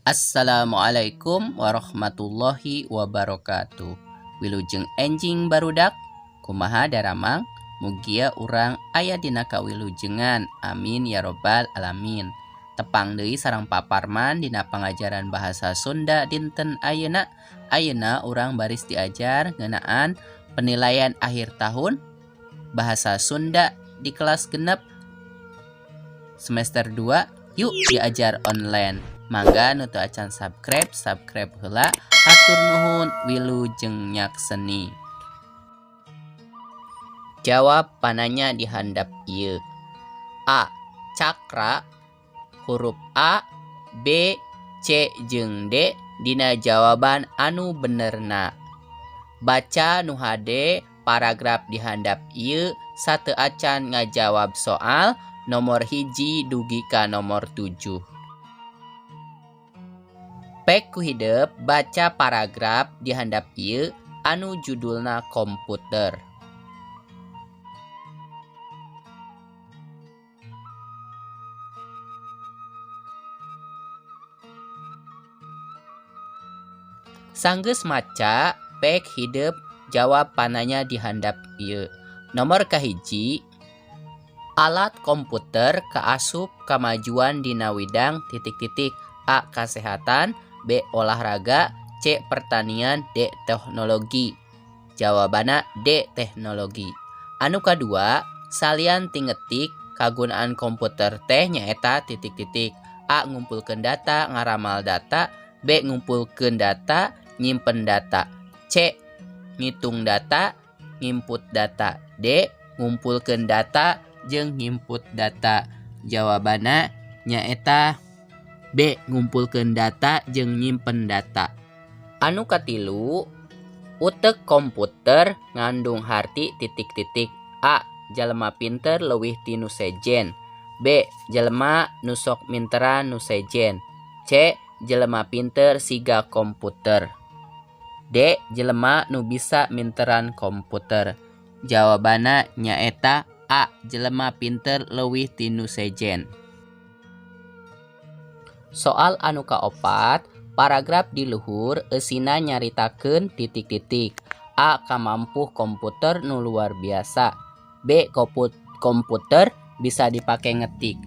Assalamualaikum warahmatullahi wabarakatuh. Wilujeng enjing barudak kumaha daramang mugia urang aya dina kawilujengan. Amin ya robbal alamin. Tepang deui sareng paparman dina pangajaran bahasa Sunda dinten ayeuna. Ayeuna urang baris diajar ngeunaan penilaian akhir tahun bahasa Sunda di kelas genep semester 2. Yuk diajar online. Mangga nu teu acan subscribe heula. Hatur nuhun. Wilujeng nyakseni. Jawab pananya di handap ieu. A. Cakra. Huruf A, B, C jeung D dina jawaban anu benerna. Baca nu hade paragraf di handap ieu sateu acan ngajawab soal nomor 1 dugi ka nomor 7. Pek ku hideup baca paragraf di handap ieu anu judulna komputer. Sanggeus maca, pek hideup jawab pananya di handap ieu. Nomor kahiji, alat komputer kaasup kamajuan dina widang titik-titik. A. Kasehatan, B. Olahraga, C. Pertanian, D. Teknologi. Jawabana D. Teknologi. Anu kadua, salian tingetik kagunaan komputer teh nyaeta titik-titik. A. Ngumpulkeun data, ngaramal data, B. Ngumpulkeun data, nyimpen data, C. Ngitung data, nginput data, D. Ngumpulkeun data jeung nginput data. Jawabana nyaeta B. Ngumpulkeun data jeung nyimpen data. Anu katilu, utek komputer ngandung harti titik-titik. A. Jalema pinter leuwih ti nu sejen, B. Jelema nu sok minteran nu sejen, C. Jelema pinter siga komputer, D. Jelema nu bisa minteran komputer. Jawabana nyaeta A. Jelema pinter leuwih ti nu sejen. Soal anu kaopat, paragraf di luhur eusina nyaritakeun titik-titik. A. Kamampuh komputer nu luar biasa, B. Komputer bisa dipake ngetik,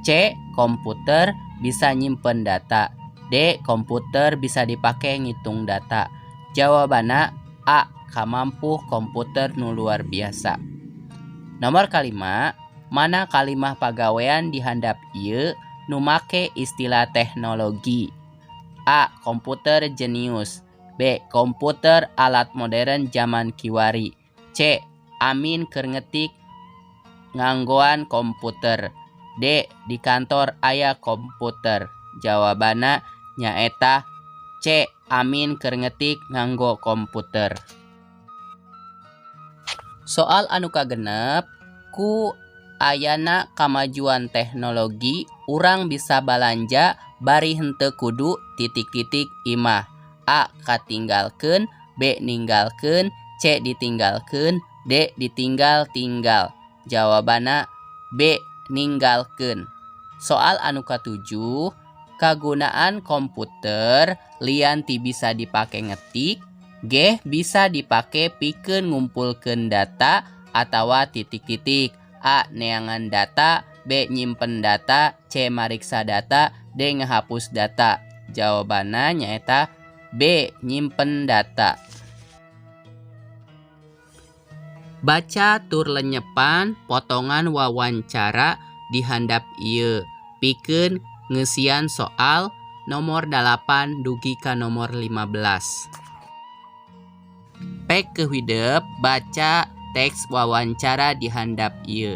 C. Komputer bisa nyimpen data, D. Komputer bisa dipake ngitung data. Jawabana A. Kamampuh komputer nu luar biasa. Nomor kalima, mana kalimah pagawean di handap ieu nu make istilah teknologi? A. Komputer jenius, B. Komputer alat modern zaman kiwari, C. Amin keur ngetik nganggoan komputer, D. Di kantor aya komputer. Jawabana nyaeta C. Amin keur ngetik nganggo komputer. Soal anu kagenep, ku ayana kamajuan teknologi urang bisa balanja bari henteu kudu titik-titik imah. A. Katinggalkeun, B. Ninggalkeun, C. Ditinggalkeun, D. Ditinggal-tinggal. Jawabana B. Ninggalkeun. Soal anu katujuh, kagunaan komputer lian ti bisa dipake ngetik, G. Bisa dipake pikeun ngumpulkeun data atawa titik-titik. A. Neangan data, B. Nyimpen data, C. Mariksa data, D. Ngehapus data. Jawabana nyaeta B. Nyimpen data. Baca tur lenyepan potongan wawancara di handap ieu. Pikeun ngeusian soal nomor 8 dugi ka nomor 15. Pek ke hideup baca teks wawancara di handap ieu.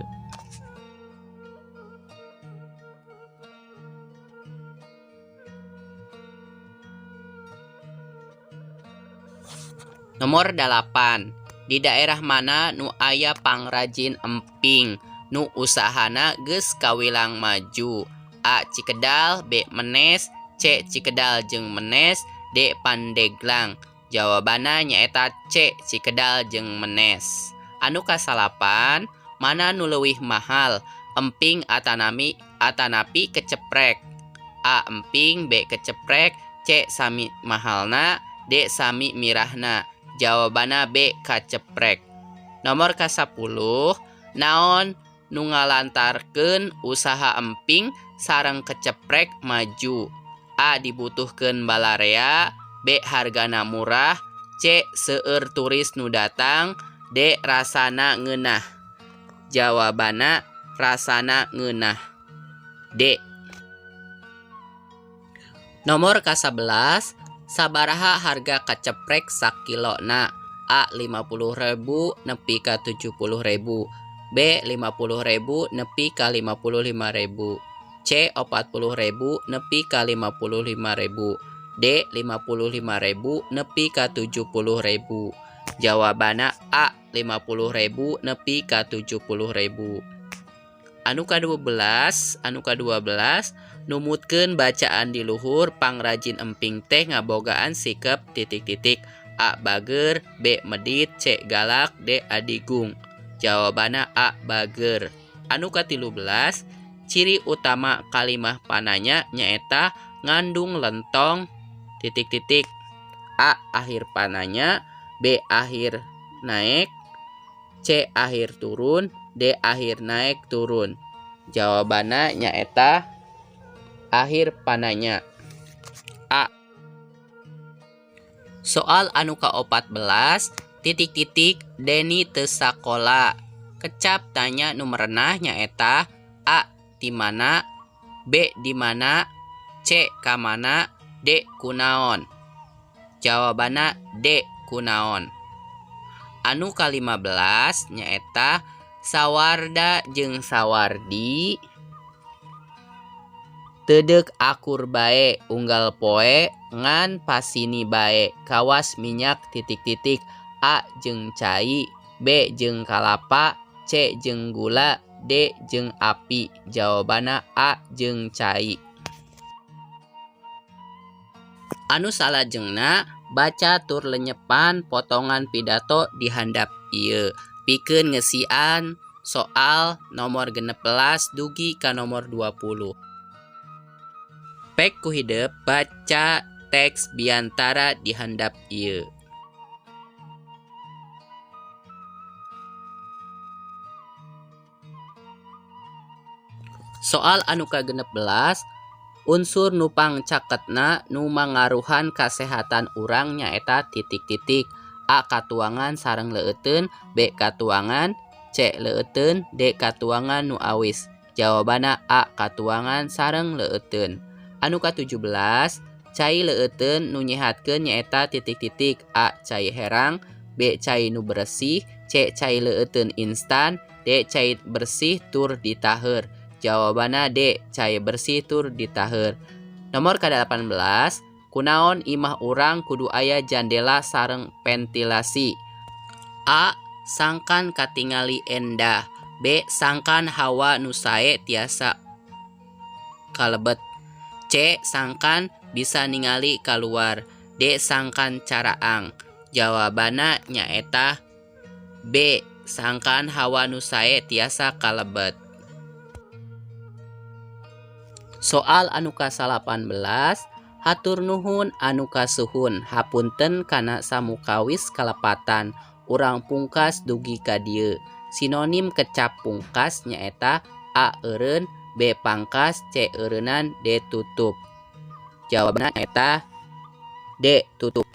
Nomor 8. Di daerah mana nu aya pangrajin emping nu usahana geus kawilang maju? A. Cikedal, B. Menes, C. Cikedal jeung Menes, D. Pandeglang. Jawabana nyaeta C. Cikedal jeung Menes. Anu kasalapan, mana nu leuwih mahal, emping atanapi keceprek? A. Emping, B. Keceprek, C. Sami mahalna, D. Sami mirahna. Jawabanna B. Kaceprek. Nomor ke-10, naon nu ngalantarkeun usaha emping sareng keceprek maju? A. Dibutuhkeun balarea, B. Hargana murah, C. Seueur turis nu datang, D. Rasana ngeunah. Jawabanna rasana ngeunah. D. Nomor ke-11, sabaraha harga kaceprek sakilona? A. 50.000 nepi ka 70.000, B. 50.000 nepi ka 55.000, C. 40.000 nepi ka 55.000, D. 55.000 nepi ka 70.000. Jawabanna A. 50.000 nepi ka 70.000. Anu ka-12, numutkeun bacaan di luhur pangrajin emping teh ngabogaan sikep titik-titik. A. Bager, B. Medit, C. Galak, D. Adigung. Jawabanna A. Bager. Anu ka-13, ciri utama kalimah pananya nyaeta ngandung lentong titik-titik. A. Akhir pananya, B. Akhir naik, C. Akhir turun, D. Akhir naik turun. Jawabanna nyaeta akhir pananya. A. Soal anu ka-14, titik-titik Deni teu sakola. Kecap tanya nu merenah nyaeta A. Di mana, B. Di mana, C. Ka mana, D. Kunaon. Jawabanna D. Kunaon. Anu ka-15 nyaeta Sawarda jeung Sawardi teudeuh akur bae unggal poe ngan pasini bae kawas minyak titik-titik. A. Jeung cai, B. Jeung kalapa, C. Jeung gula, D. Jeung api. Jawabanna A. Jeung cai. Anu salajengna baca tur lenyepan potongan pidato di handap ieu. Pikeun ngeusian soal nomor 16 dugi ka nomor 20. Pek ku hideup baca teks biantara di handap ieu. Soal anu ka-16, unsur nu pangcaketna nu mangaruhan kasehatan urang nyaeta titik-titik. A. Katuangan sareng leueteun, B. Katuangan, C. Leueteun, D. Katuangan nu awis. Jawabanna A. Katuangan sareng leueteun. Anu ka-17, cai leueteun nu nyehatkeun nyaeta titik-titik. A. Cai herang, B. Cai nu bersih, C. Cai leueteun instan, D. Cai bersih tur ditaheur. Jawabanna D. Cai bersih tur ditaheur. Nomor ka-18, kunaon imah urang kudu aya jandela sareng ventilasi? A. Sangkan katingali endah, B. Sangkan hawa nu sae tiasa kalebet, C. Sangkan bisa ningali kaluar, D. Sangkan caraang. Jawabanna nyaeta B. Sangkan hawa nu sae tiasa kalebet. Soal anu ka-18, hatur nuhun anu kasuhun, hapunten kana samukawis kalepatan, urang pungkas dugi ka dieu. Sinonim kecap pungkas nyaeta A. Eureun, B. Pangkas, C. Eureunan, D. Tutup. Jawabanna nyaeta D. Tutup.